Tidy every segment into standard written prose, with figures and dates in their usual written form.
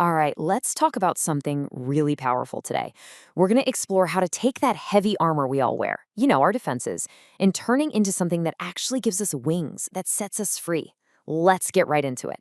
All right, let's talk about something really powerful today. We're going to explore how to take that heavy armor we all wear, our defenses, and turning into something that actually gives us wings, that sets us free. Let's get right into it.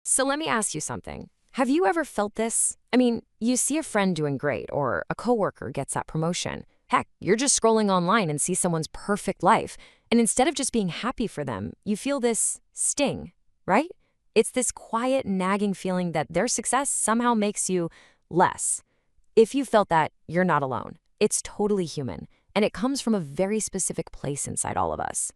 So let me ask you something. Have you ever felt this? I mean, you see a friend doing great or a coworker gets that promotion. Heck, you're just scrolling online and see someone's perfect life. And instead of just being happy for them, you feel this sting, right? It's this quiet, nagging feeling that their success somehow makes you less. If you felt that, you're not alone. It's totally human, and it comes from a very specific place inside all of us.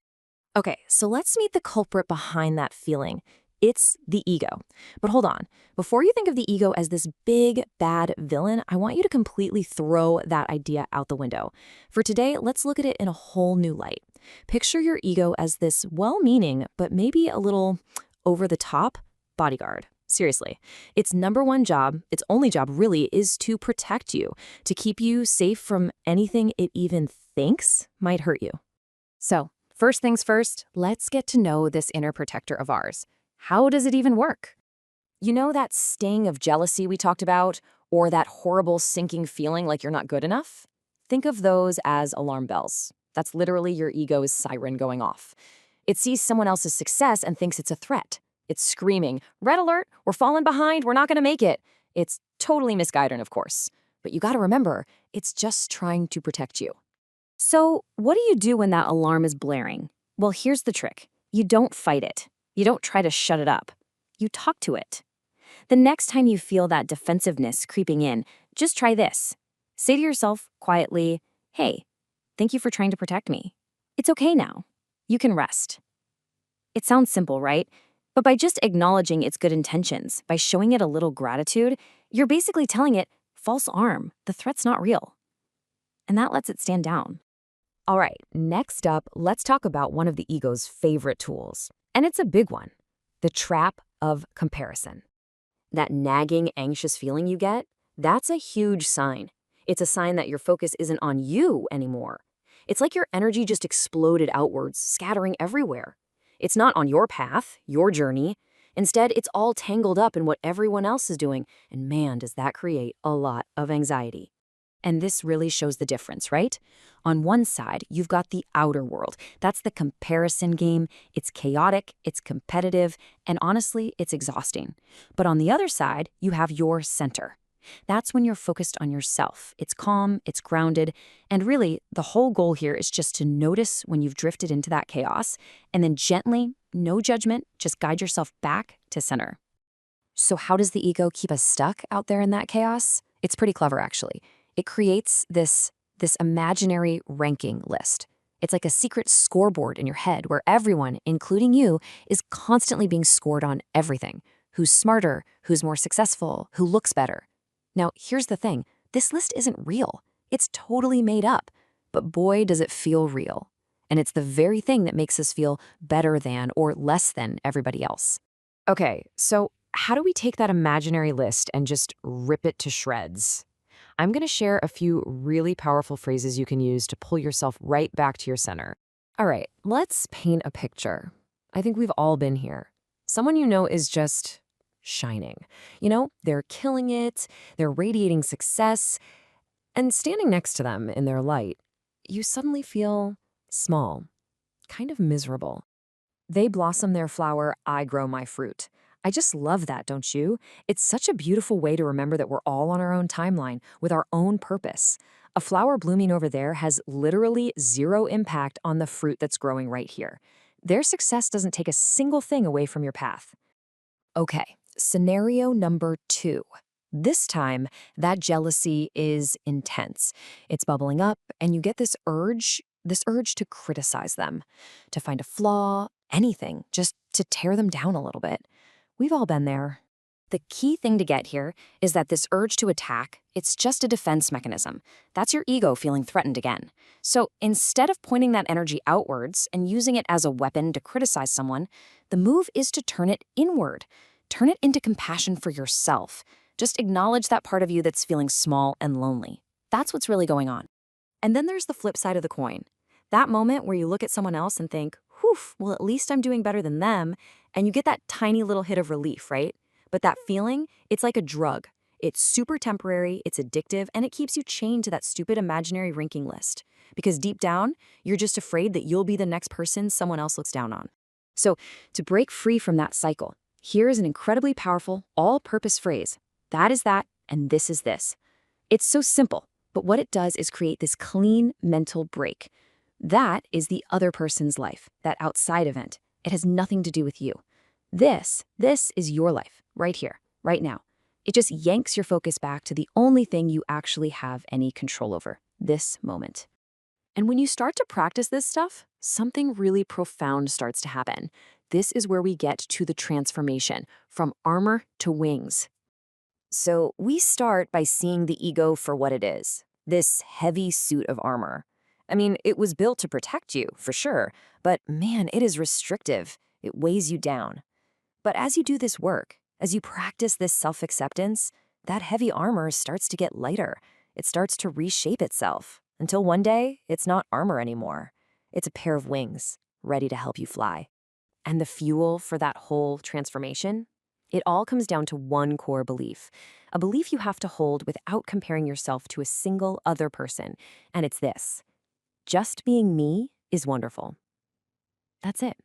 Okay, so let's meet the culprit behind that feeling. It's the ego. But hold on. Before you think of the ego as this big, bad villain, I want you to completely throw that idea out the window. For today, let's look at it in a whole new light. Picture your ego as this well-meaning, but maybe a little over-the-top bodyguard. Seriously, its number one job, its only job really, is to protect you, to keep you safe from anything it even thinks might hurt you. So, first things first, let's get to know this inner protector of ours. How does it even work? You know that sting of jealousy we talked about, or that horrible sinking feeling like you're not good enough? Think of those as alarm bells. That's literally your ego's siren going off. It sees someone else's success and thinks it's a threat. It's screaming, "Red alert, we're falling behind, we're not gonna make it." It's totally misguided, of course. But you gotta remember, it's just trying to protect you. So, what do you do when that alarm is blaring? Well, here's the trick. You don't fight it. You don't try to shut it up. You talk to it. The next time you feel that defensiveness creeping in, just try this. Say to yourself quietly, "Hey, thank you for trying to protect me. It's okay now. You can rest." It sounds simple, right? But by just acknowledging its good intentions, by showing it a little gratitude, you're basically telling it, false arm, the threat's not real. And that lets it stand down. All right, next up, let's talk about one of the ego's favorite tools. And it's a big one, the trap of comparison. That nagging, anxious feeling you get, that's a huge sign. It's a sign that your focus isn't on you anymore. It's like your energy just exploded outwards, scattering everywhere. It's not on your path, your journey. Instead, it's all tangled up in what everyone else is doing, and man, does that create a lot of anxiety. And this really shows the difference, right? On one side, you've got the outer world. That's the comparison game. It's chaotic, it's competitive, and honestly, it's exhausting. But on the other side, you have your center. That's when you're focused on yourself. It's calm, it's grounded, and really, the whole goal here is just to notice when you've drifted into that chaos, and then gently, no judgment, just guide yourself back to center. So how does the ego keep us stuck out there in that chaos? It's pretty clever, actually. It creates this imaginary ranking list. It's like a secret scoreboard in your head where everyone, including you, is constantly being scored on everything. Who's smarter, who's more successful, who looks better. Now, here's the thing. This list isn't real. It's totally made up. But boy, does it feel real. And it's the very thing that makes us feel better than or less than everybody else. Okay, so how do we take that imaginary list and just rip it to shreds? I'm going to share a few really powerful phrases you can use to pull yourself right back to your center. All right, let's paint a picture. I think we've all been here. Someone you know is just shining. They're killing it, they're radiating success, and standing next to them in their light, you suddenly feel small, kind of miserable. They blossom their flower, I grow my fruit. I just love that, don't you? It's such a beautiful way to remember that we're all on our own timeline with our own purpose. A flower blooming over there has literally zero impact on the fruit that's growing right here. Their success doesn't take a single thing away from your path. Okay, scenario number 2. This time, that jealousy is intense. It's bubbling up, and you get this urge to criticize them, to find a flaw, anything, just to tear them down a little bit. We've all been there. The key thing to get here is that this urge to attack, it's just a defense mechanism. That's your ego feeling threatened again. So instead of pointing that energy outwards and using it as a weapon to criticize someone, the move is to turn it inward. Turn it into compassion for yourself. Just acknowledge that part of you that's feeling small and lonely. That's what's really going on. And then there's the flip side of the coin. That moment where you look at someone else and think, whew, well, at least I'm doing better than them, and you get that tiny little hit of relief, right? But that feeling, it's like a drug. It's super temporary, it's addictive, and it keeps you chained to that stupid imaginary ranking list. Because deep down, you're just afraid that you'll be the next person someone else looks down on. So, to break free from that cycle, here is an incredibly powerful, all-purpose phrase. That is that, and this is this. It's so simple, but what it does is create this clean mental break. That is the other person's life, that outside event. It has nothing to do with you. This is your life, right here, right now. It just yanks your focus back to the only thing you actually have any control over, this moment. And when you start to practice this stuff, something really profound starts to happen. This is where we get to the transformation, from armor to wings. So we start by seeing the ego for what it is, this heavy suit of armor. I mean, it was built to protect you, for sure, but man, it is restrictive. It weighs you down. But as you do this work, as you practice this self-acceptance, that heavy armor starts to get lighter. It starts to reshape itself, until one day, it's not armor anymore. It's a pair of wings, ready to help you fly. And the fuel for that whole transformation? It all comes down to one core belief, a belief you have to hold without comparing yourself to a single other person, and it's this: just being me is wonderful. That's it.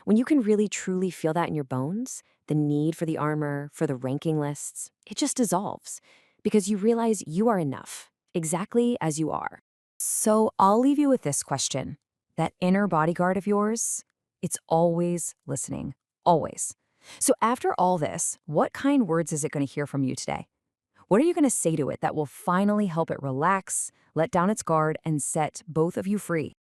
When you can really truly feel that in your bones, the need for the armor, for the ranking lists, it just dissolves, because you realize you are enough, exactly as you are. So I'll leave you with this question. That inner bodyguard of yours, it's always listening, always. So after all this, what kind words is it going to hear from you today? What are you going to say to it that will finally help it relax, let down its guard, and set both of you free?